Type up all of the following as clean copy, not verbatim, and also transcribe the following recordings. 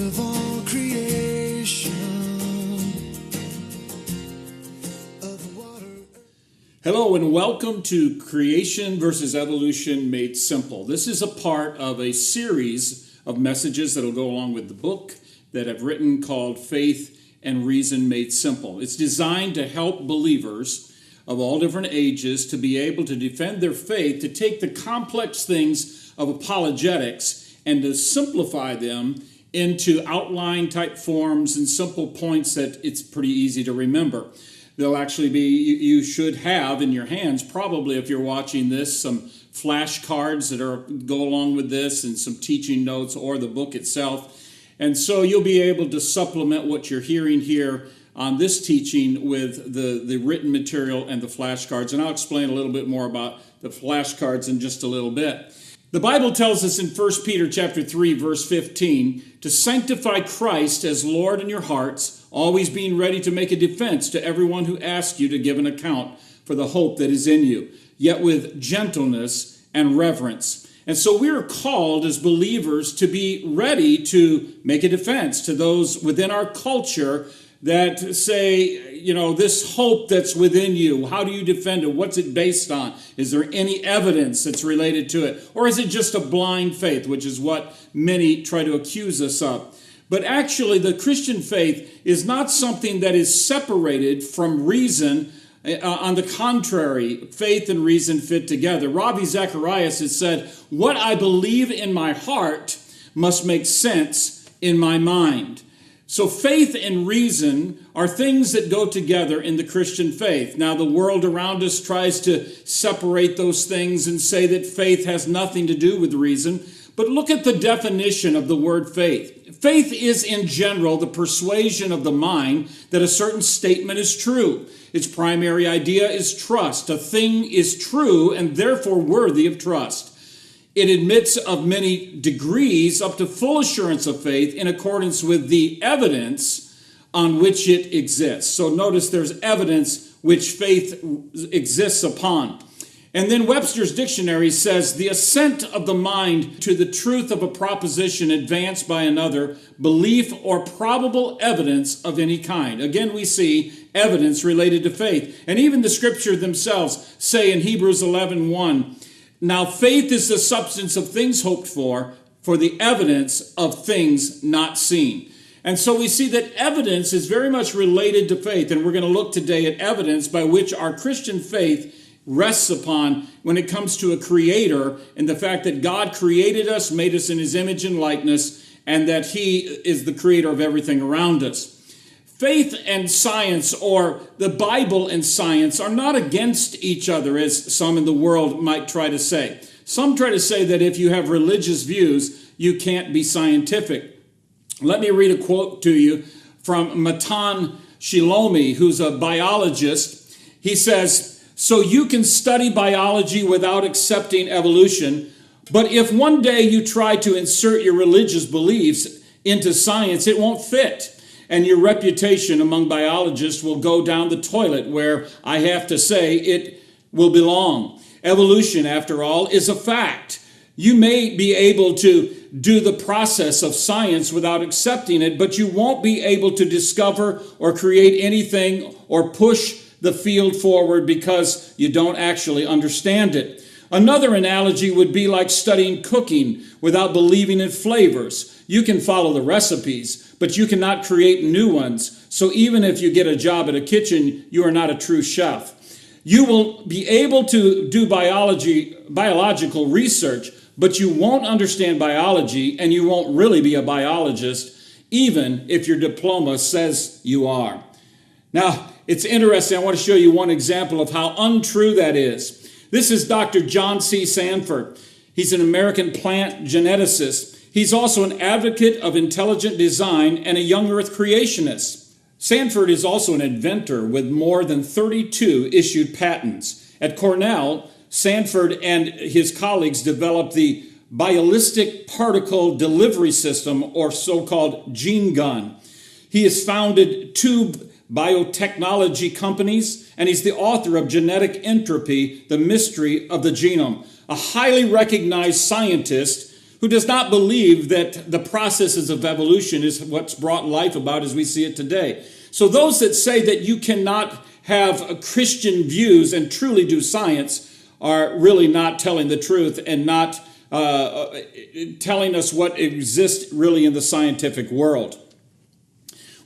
of all creation, of water. Hello and welcome to Creation versus Evolution Made Simple. This is a part of a series of messages that will go along with the book that I've written called Faith and Reason Made Simple. It's designed to help believers of all different ages to be able to defend their faith, to take the complex things of apologetics and to simplify them into outline type forms and simple points that it's pretty easy to remember. There'll actually be, you should have in your hands, probably if you're watching this, some flashcards that go along with this and some teaching notes or the book itself. And so you'll be able to supplement what you're hearing here on this teaching with the written material and the flashcards. And I'll explain a little bit more about the flashcards in just a little bit. The Bible tells us in 1 Peter chapter 3, verse 15, to sanctify Christ as Lord in your hearts, always being ready to make a defense to everyone who asks you to give an account for the hope that is in you, yet with gentleness and reverence. And so we are called as believers to be ready to make a defense to those within our culture that say, you know, this hope that's within you, how do you defend it? What's it based on? Is there any evidence that's related to it? Or is it just a blind faith, which is what many try to accuse us of? But actually, the Christian faith is not something that is separated from reason. On the contrary, faith and reason fit together. Ravi Zacharias has said, what I believe in my heart must make sense in my mind. So faith and reason are things that go together in the Christian faith. Now, the world around us tries to separate those things and say that faith has nothing to do with reason. But look at the definition of the word faith. Faith is, in general, the persuasion of the mind that a certain statement is true. Its primary idea is trust. A thing is true and therefore worthy of trust. It admits of many degrees up to full assurance of faith in accordance with the evidence on which it exists. So notice there's evidence which faith exists upon. And then Webster's dictionary says, the assent of the mind to the truth of a proposition advanced by another, belief or probable evidence of any kind. Again, we see evidence related to faith. And even the scripture themselves say in Hebrews 11:1, now faith is the substance of things hoped for the evidence of things not seen. And so we see that evidence is very much related to faith. And we're going to look today at evidence by which our Christian faith rests upon when it comes to a creator and the fact that God created us, made us in his image and likeness, and that he is the creator of everything around us. Faith and science, or the Bible and science, are not against each other, as some in the world might try to say. Some try to say that if you have religious views, you can't be scientific. Let me read a quote to you from Matan Shilomi, who's a biologist. He says, so you can study biology without accepting evolution, but if one day you try to insert your religious beliefs into science, it won't fit. And your reputation among biologists will go down the toilet, where I have to say it will belong. Evolution, after all, is a fact. You may be able to do the process of science without accepting it, but you won't be able to discover or create anything or push the field forward because you don't actually understand it. Another analogy would be like studying cooking without believing in flavors. You can follow the recipes, but you cannot create new ones. So even if you get a job at a kitchen, you are not a true chef. You will be able to do biological research, but you won't understand biology, and you won't really be a biologist, even if your diploma says you are. Now, it's interesting. I want to show you one example of how untrue that is. This is Dr. John C. Sanford. He's an American plant geneticist. He's also an advocate of intelligent design and a young earth creationist. Sanford is also an inventor with more than 32 issued patents. At Cornell, Sanford and his colleagues developed the Ballistic Particle Delivery System, or so-called gene gun. He has founded two biotechnology companies, and he's the author of Genetic Entropy, The Mystery of the Genome, a highly recognized scientist who does not believe that the processes of evolution is what's brought life about as we see it today. So those that say that you cannot have Christian views and truly do science are really not telling the truth and not telling us what exists really in the scientific world.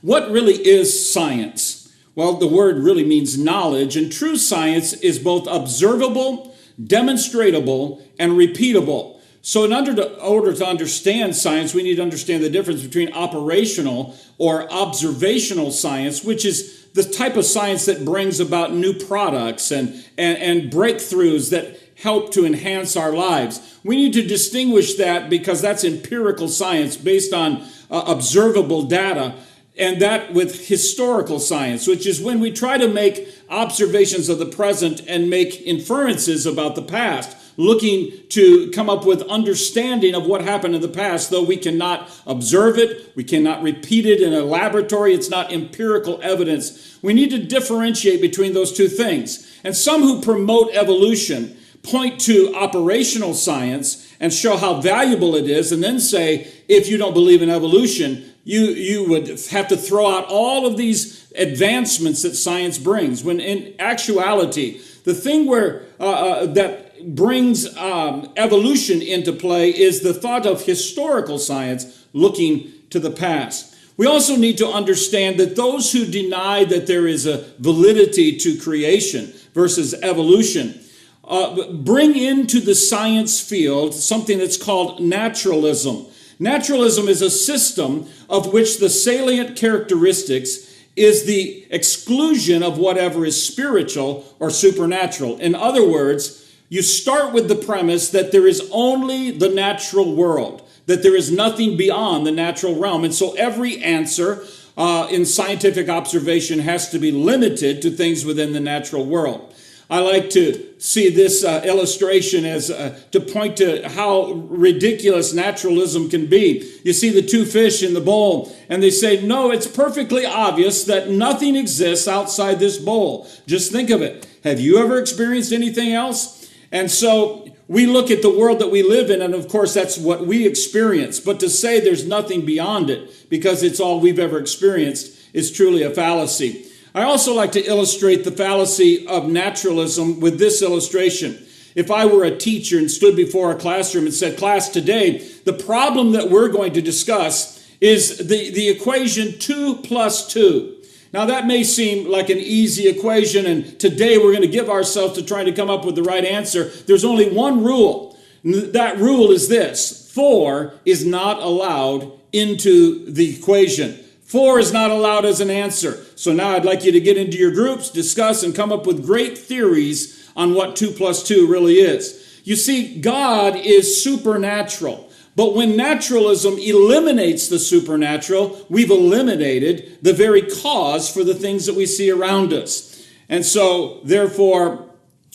What really is science? Well, the word really means knowledge, and true science is both observable, demonstratable, and repeatable. So in order to understand science, we need to understand the difference between operational or observational science, which is the type of science that brings about new products and breakthroughs that help to enhance our lives. We need to distinguish that because that's empirical science based on observable data, and that with historical science, which is when we try to make observations of the present and make inferences about the past, looking to come up with understanding of what happened in the past, though we cannot observe it, we cannot repeat it in a laboratory, it's not empirical evidence. We need to differentiate between those two things. And some who promote evolution point to operational science and show how valuable it is, and then say, if you don't believe in evolution, you would have to throw out all of these advancements that science brings, when in actuality, the thing that brings evolution into play is the thought of historical science looking to the past. We also need to understand that those who deny that there is a validity to creation versus evolution bring into the science field something that's called naturalism. Naturalism is a system of which the salient characteristics is the exclusion of whatever is spiritual or supernatural. In other words, you start with the premise that there is only the natural world, that there is nothing beyond the natural realm. And so every answer in scientific observation has to be limited to things within the natural world. I like to see this illustration as to point to how ridiculous naturalism can be. You see the two fish in the bowl, and they say, no, it's perfectly obvious that nothing exists outside this bowl. Just think of it. Have you ever experienced anything else? And so we look at the world that we live in, and of course that's what we experience. But to say there's nothing beyond it because it's all we've ever experienced is truly a fallacy. I also like to illustrate the fallacy of naturalism with this illustration. If I were a teacher and stood before a classroom and said, class, today, the problem that we're going to discuss is the equation 2 plus 2. Now that may seem like an easy equation, and today we're going to give ourselves to trying to come up with the right answer. There's only one rule. That rule is this: 4 is not allowed into the equation. 4 is not allowed as an answer. So now I'd like you to get into your groups, discuss, and come up with great theories on what 2 plus 2 really is. You see, God is supernatural. But when naturalism eliminates the supernatural, we've eliminated the very cause for the things that we see around us. And so, therefore,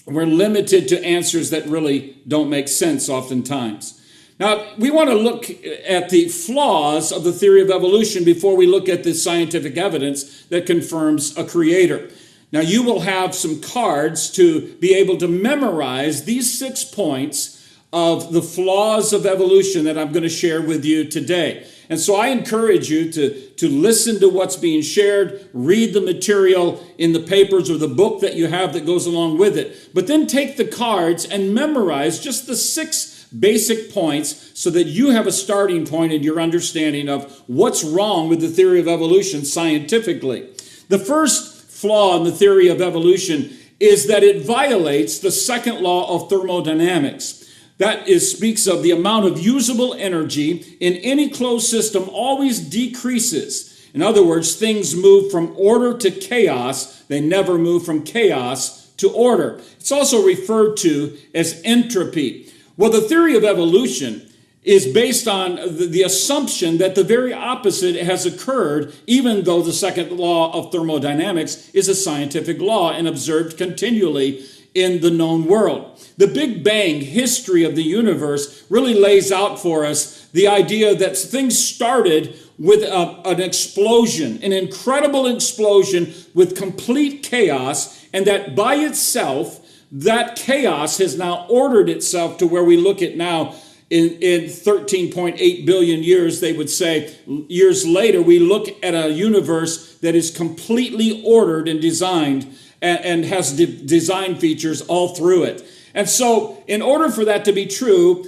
we're limited to answers that really don't make sense oftentimes. Now, we want to look at the flaws of the theory of evolution before we look at the scientific evidence that confirms a creator. Now, you will have some cards to be able to memorize these 6 points of the flaws of evolution that I'm going to share with you today. And so I encourage you to listen to what's being shared, read the material in the papers or the book that you have that goes along with it. But then take the cards and memorize just the 6 basic points so that you have a starting point in your understanding of what's wrong with the theory of evolution scientifically. The first flaw in the theory of evolution is that it violates the second law of thermodynamics. That speaks of the amount of usable energy in any closed system always decreases. In other words, things move from order to chaos. They never move from chaos to order. It's also referred to as entropy. Well, the theory of evolution is based on the assumption that the very opposite has occurred, even though the second law of thermodynamics is a scientific law and observed continually in the known world. The Big Bang history of the universe really lays out for us the idea that things started with an explosion, an incredible explosion with complete chaos, and that by itself, that chaos has now ordered itself to where we look at now in 13.8 billion years, they would say, years later, we look at a universe that is completely ordered and designed and has design features all through it. And so in order for that to be true,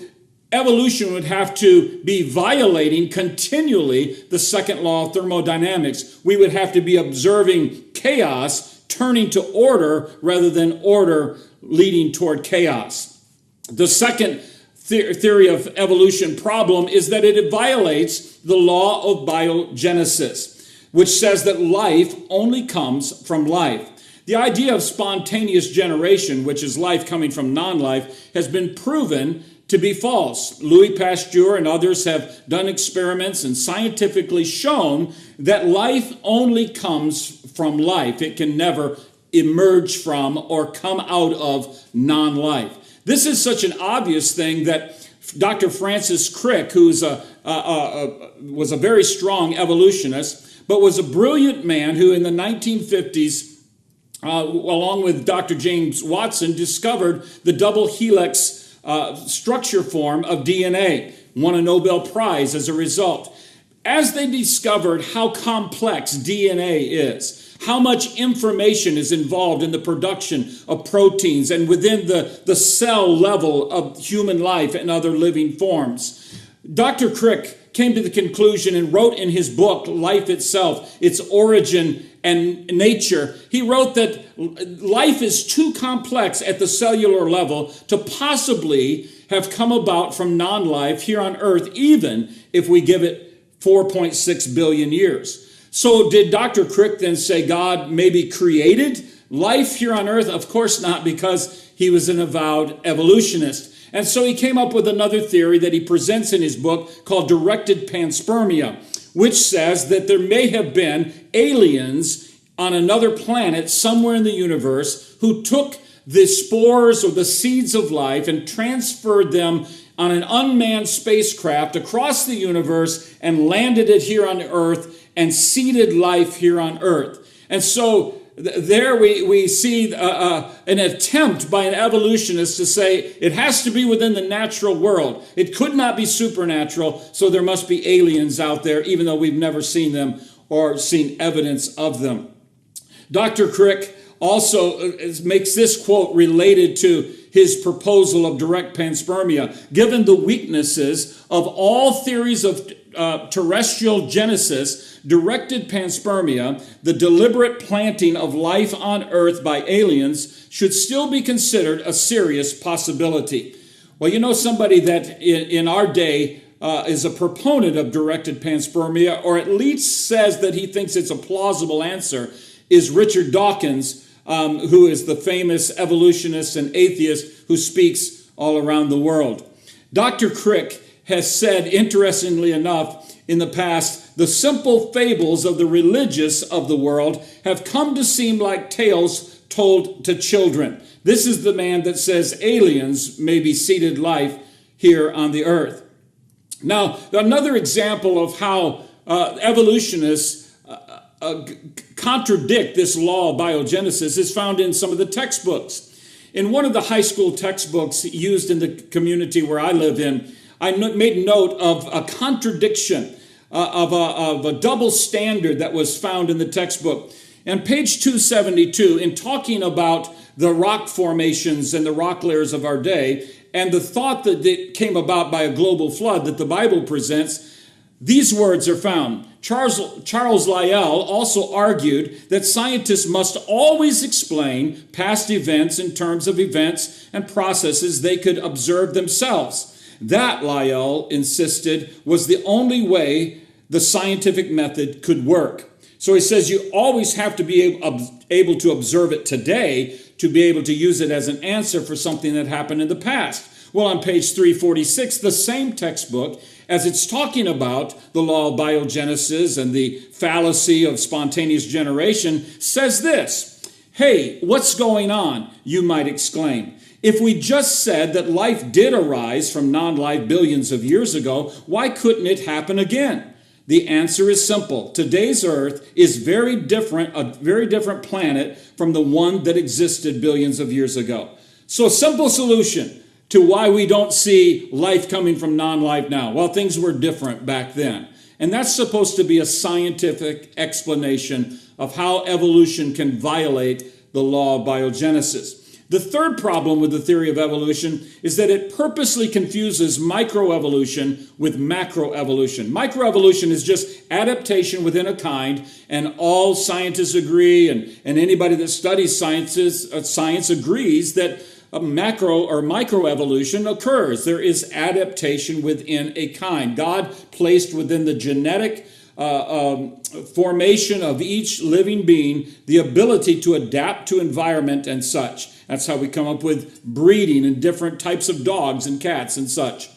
evolution would have to be violating continually the second law of thermodynamics. We would have to be observing chaos turning to order rather than order leading toward chaos. The second theory of evolution problem is that it violates the law of biogenesis, which says that life only comes from life. The idea of spontaneous generation, which is life coming from non-life, has been proven to be false. Louis Pasteur and others have done experiments and scientifically shown that life only comes from life. It can never emerge from or come out of non-life. This is such an obvious thing that Dr. Francis Crick, who was a very strong evolutionist, but was a brilliant man who in the 1950s, along with Dr. James Watson, discovered the double helix structure form of DNA, won a Nobel Prize as a result. As they discovered how complex DNA is, how much information is involved in the production of proteins and within the cell level of human life and other living forms, Dr. Crick came to the conclusion and wrote in his book, Life Itself, Its Origin and Nature, he wrote that life is too complex at the cellular level to possibly have come about from non-life here on Earth, even if we give it 4.6 billion years. So did Dr. Crick then say God maybe created life here on Earth? Of course not, because he was an avowed evolutionist. And so he came up with another theory that he presents in his book called directed panspermia, which says that there may have been aliens on another planet somewhere in the universe who took the spores or the seeds of life and transferred them on an unmanned spacecraft across the universe and landed it here on Earth and seeded life here on Earth. And so there we see an attempt by an evolutionist to say it has to be within the natural world. It could not be supernatural, so there must be aliens out there, even though we've never seen them or seen evidence of them. Dr. Crick also makes this quote related to his proposal of direct panspermia. Given the weaknesses of all theories of terrestrial genesis, directed panspermia, the deliberate planting of life on Earth by aliens, should still be considered a serious possibility. Well, you know, somebody that in our day is a proponent of directed panspermia, or at least says that he thinks it's a plausible answer, is Richard Dawkins, who is the famous evolutionist and atheist who speaks all around the world. Dr. Crick has said, interestingly enough, in the past, the simple fables of the religious of the world have come to seem like tales told to children. This is the man that says aliens may be seeded life here on the earth. Now, another example of how evolutionists contradict this law of biogenesis is found in some of the textbooks. In one of the high school textbooks used in the community where I live in, I made note of a contradiction, of a double standard that was found in the textbook. On page 272, in talking about the rock formations and the rock layers of our day, and the thought that it came about by a global flood that the Bible presents, these words are found. Charles Lyell also argued that scientists must always explain past events in terms of events and processes they could observe themselves. That, Lyell insisted, was the only way the scientific method could work. So he says you always have to be able to observe it today to be able to use it as an answer for something that happened in the past. Well, on page 346, the same textbook, as it's talking about the law of biogenesis and the fallacy of spontaneous generation, says this: "Hey, what's going on?" you might exclaim. If we just said that life did arise from non-life billions of years ago, why couldn't it happen again? The answer is simple. Today's Earth is a very different planet from the one that existed billions of years ago. So a simple solution. to why we don't see life coming from non-life now. Well, things were different back then. And that's supposed to be a scientific explanation of how evolution can violate the law of biogenesis. The third problem with the theory of evolution is that it purposely confuses microevolution with macroevolution. Microevolution is just adaptation within a kind, and all scientists agree, and anybody that studies science agrees that a macro or microevolution occurs. There is adaptation within a kind. God placed within the genetic formation of each living being the ability to adapt to environment and such. That's how we come up with breeding and different types of dogs and cats and such.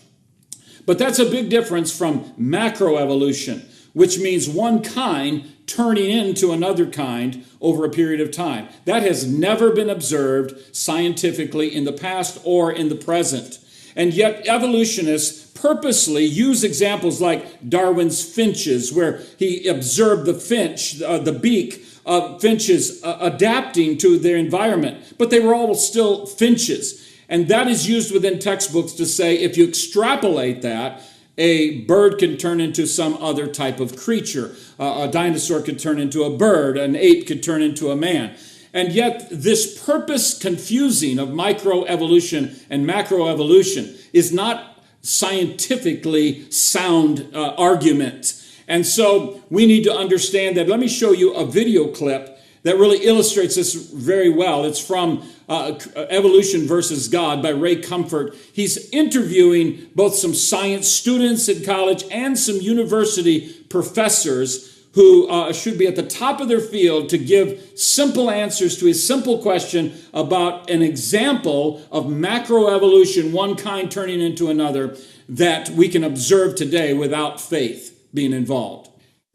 But that's a big difference from macroevolution, which means one kind turning into another kind over a period of time. That has never been observed scientifically in the past or in the present. And yet evolutionists purposely use examples like Darwin's finches, where he observed the finch, the beak of finches adapting to their environment. But they were all still finches. And that is used within textbooks to say if you extrapolate that, a bird can turn into some other type of creature. A dinosaur could turn into a bird. An ape could turn into a man. And yet this purpose confusing of microevolution and macroevolution is not scientifically sound argument. And so we need to understand that. Let me show you a video clip that really illustrates this very well. It's from Evolution versus God by Ray Comfort. He's interviewing both some science students in college and some university professors who should be at the top of their field to give simple answers to a simple question about an example of macroevolution, one kind turning into another, that we can observe today without faith being involved.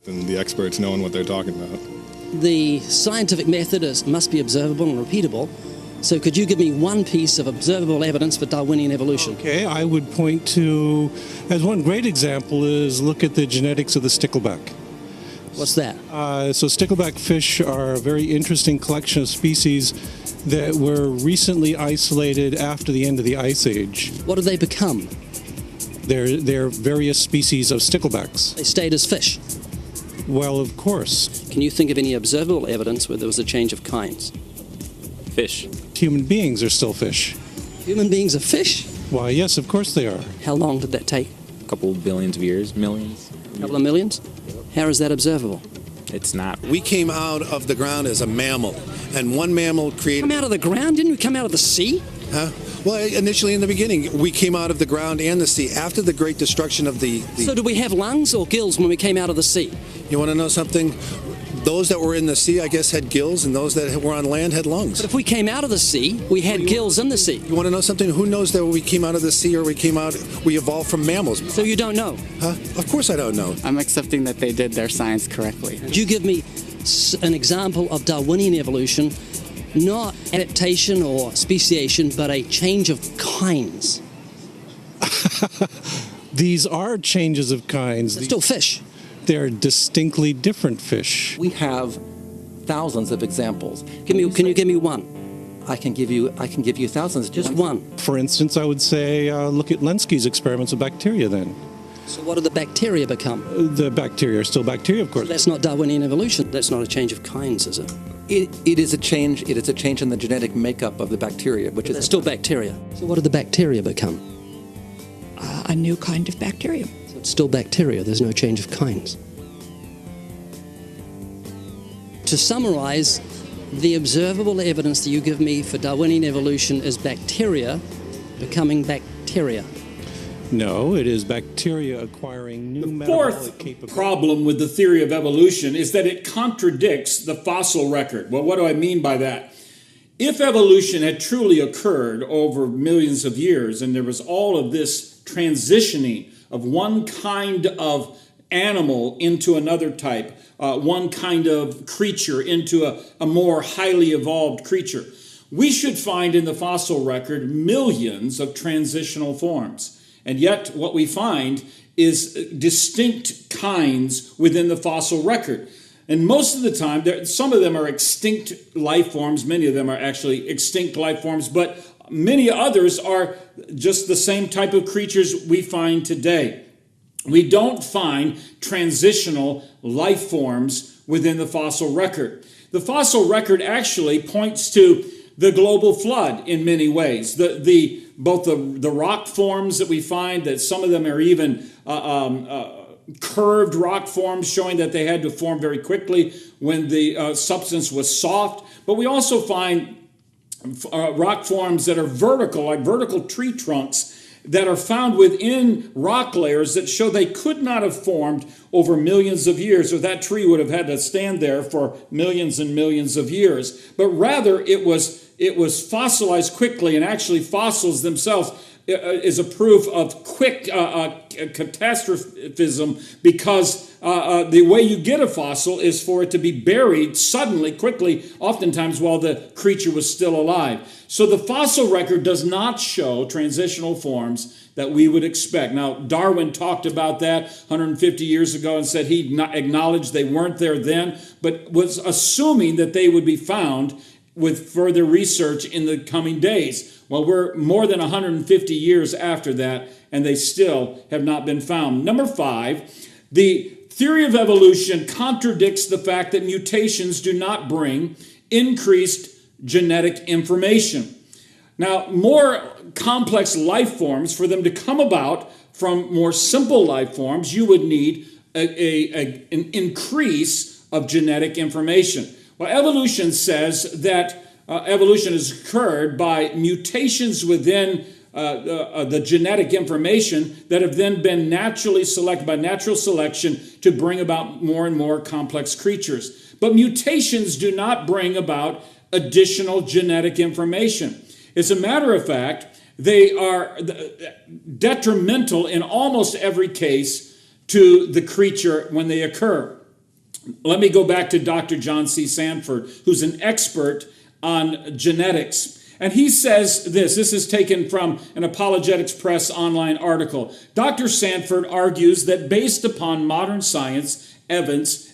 And the experts knowing what they're talking about. The scientific method must be observable and repeatable. So could you give me one piece of observable evidence for Darwinian evolution? Okay, I would point to, as one great example, is look at the genetics of the stickleback. What's that? So stickleback fish are a very interesting collection of species that were recently isolated after the end of the Ice Age. What did they become? They're various species of sticklebacks. They stayed as fish. Well, of course. Can you think of any observable evidence where there was a change of kinds? Fish. Human beings are still fish. Human beings are fish? Why, yes, of course they are. How long did that take? A couple billions of years, millions. A couple of millions? How is that observable? It's not. We came out of the ground as a mammal, and one mammal created... Come out of the ground? Didn't we come out of the sea? Huh? Well, initially in the beginning, we came out of the ground and the sea. After the great destruction of the... So did we have lungs or gills when we came out of the sea? You want to know something? Those that were in the sea, I guess, had gills, and those that were on land had lungs. But if we came out of the sea, we had gills in the sea. You want to know something? Who knows that we came out of the sea or we evolved from mammals? So you don't know? Huh? Of course I don't know. I'm accepting that they did their science correctly. Could you give me an example of Darwinian evolution, not adaptation or speciation, but a change of kinds? These are changes of kinds. They're still fish. They're distinctly different fish. We have thousands of examples. Can you give me one? I can give you thousands. Just one. For instance, I would say look at Lenski's experiments with bacteria then. So what did the bacteria become? The bacteria are still bacteria, of course. That's not Darwinian evolution. That's not a change of kinds, is it? It is a change. It is a change in the genetic makeup of the bacteria, which is They're still bacteria. So what did the bacteria become? A new kind of bacteria. So it's still bacteria. There's no change of kinds. To summarize, the observable evidence that you give me for Darwinian evolution is bacteria becoming bacteria. No, it is bacteria acquiring new metabolic Fourth capabilities. problem with the theory of evolution is that it contradicts the fossil record. Well, what do I mean by that? If evolution had truly occurred over millions of years and there was all of this transitioning of one kind of animal into another type, one kind of creature into a more highly evolved creature, we should find in the fossil record millions of transitional forms. And yet what we find is distinct kinds within the fossil record. And most of the time, some of them are extinct life forms. Many of them are actually extinct life forms, but many others are just the same type of creatures we find today. We don't find transitional life forms within the fossil record. The fossil record actually points to the global flood in many ways. Both the rock forms that we find, that some of them are even curved rock forms, showing that they had to form very quickly when the substance was soft. But we also find rock forms that are vertical, like vertical tree trunks, that are found within rock layers that show they could not have formed over millions of years, or that tree would have had to stand there for millions and millions of years. But rather, it was fossilized quickly, and actually fossils themselves is a proof of quick catastrophism, because the way you get a fossil is for it to be buried suddenly, quickly, oftentimes while the creature was still alive. So the fossil record does not show transitional forms that we would expect. Now, Darwin talked about that 150 years ago and said he acknowledged they weren't there then, but was assuming that they would be found with further research in the coming days. Well, we're more than 150 years after that, and they still have not been found. Number 5, the theory of evolution contradicts the fact that mutations do not bring increased genetic information. Now, more complex life forms, for them to come about from more simple life forms, you would need an increase of genetic information. Well, evolution says that evolution has occurred by mutations within the genetic information that have then been naturally selected by natural selection to bring about more and more complex creatures. But mutations do not bring about additional genetic information. As a matter of fact, they are detrimental in almost every case to the creature when they occur. Let me go back to Dr. John C. Sanford, who's an expert on genetics. And he says this is taken from an Apologetics Press online article. Dr. Sanford argues that based upon modern science, evidence,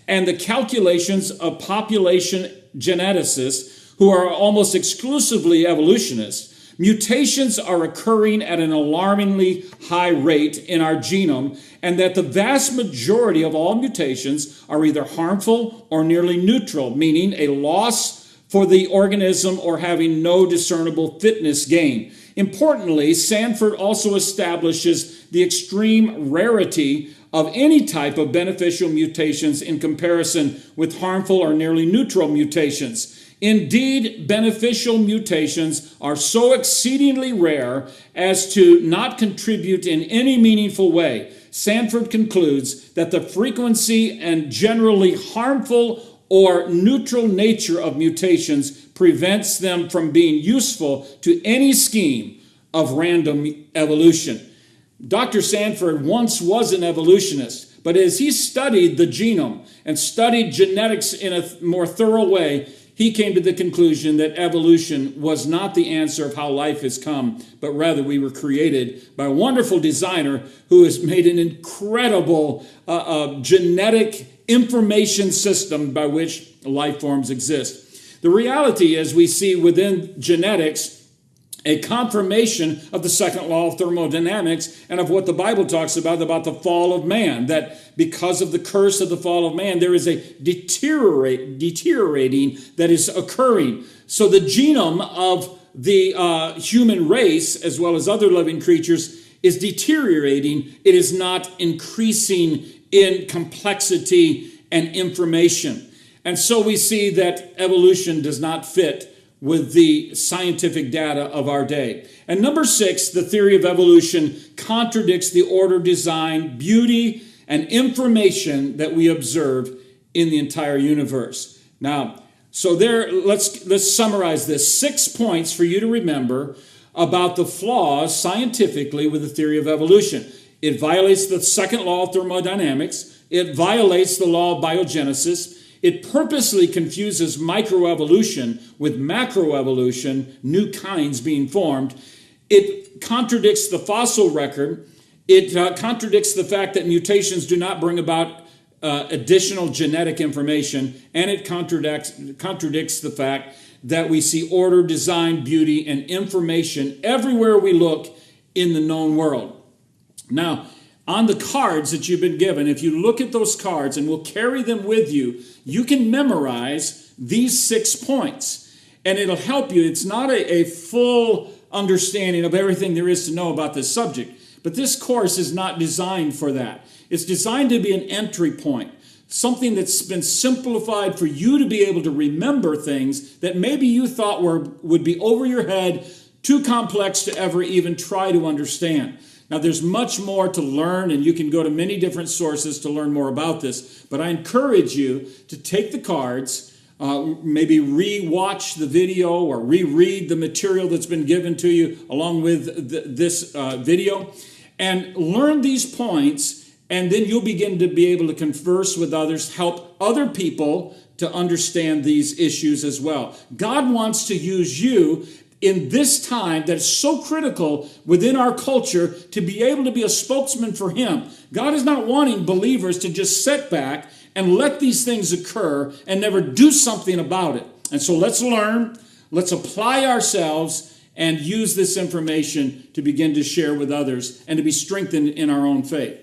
and the calculations of population geneticists, who are almost exclusively evolutionists, mutations are occurring at an alarmingly high rate in our genome, and that the vast majority of all mutations are either harmful or nearly neutral, meaning a loss for the organism or having no discernible fitness gain. Importantly, Sanford also establishes the extreme rarity of any type of beneficial mutations in comparison with harmful or nearly neutral mutations. Indeed, beneficial mutations are so exceedingly rare as to not contribute in any meaningful way. Sanford concludes that the frequency and generally harmful or neutral nature of mutations prevents them from being useful to any scheme of random evolution. Dr. Sanford once was an evolutionist, but as he studied the genome and studied genetics in a more thorough way, he came to the conclusion that evolution was not the answer of how life has come, but rather we were created by a wonderful designer who has made an incredible genetic information system by which life forms exist. The reality is we see within genetics a confirmation of the second law of thermodynamics and of what the Bible talks about the fall of man, that because of the curse of the fall of man, there is a deteriorating that is occurring. So the genome of the human race, as well as other living creatures, is deteriorating. It is not increasing in complexity and information. And so we see that evolution does not fit with the scientific data of our day. And number 6, the theory of evolution contradicts the order, design, beauty, and information that we observe in the entire universe. Now, so there, let's summarize this. 6 points for you to remember about the flaws scientifically with the theory of evolution. It violates the second law of thermodynamics. It violates the law of biogenesis. It purposely confuses microevolution with macroevolution, new kinds being formed. It contradicts the fossil record. It contradicts the fact that mutations do not bring about additional genetic information. And it contradicts the fact that we see order, design, beauty, and information everywhere we look in the known world. Now, on the cards that you've been given, if you look at those cards and will carry them with you, you can memorize these 6 points. And it'll help you. It's not a full understanding of everything there is to know about this subject. But this course is not designed for that. It's designed to be an entry point, something that's been simplified for you to be able to remember things that maybe you thought would be over your head, too complex to ever even try to understand. Now, there's much more to learn, and you can go to many different sources to learn more about this. But I encourage you to take the cards, maybe re-watch the video or reread the material that's been given to you along with this video, and learn these points, and then you'll begin to be able to converse with others, help other people to understand these issues as well. God wants to use you in this time that is so critical within our culture to be able to be a spokesman for Him. God is not wanting believers to just sit back and let these things occur and never do something about it. And so let's learn, let's apply ourselves, and use this information to begin to share with others and to be strengthened in our own faith.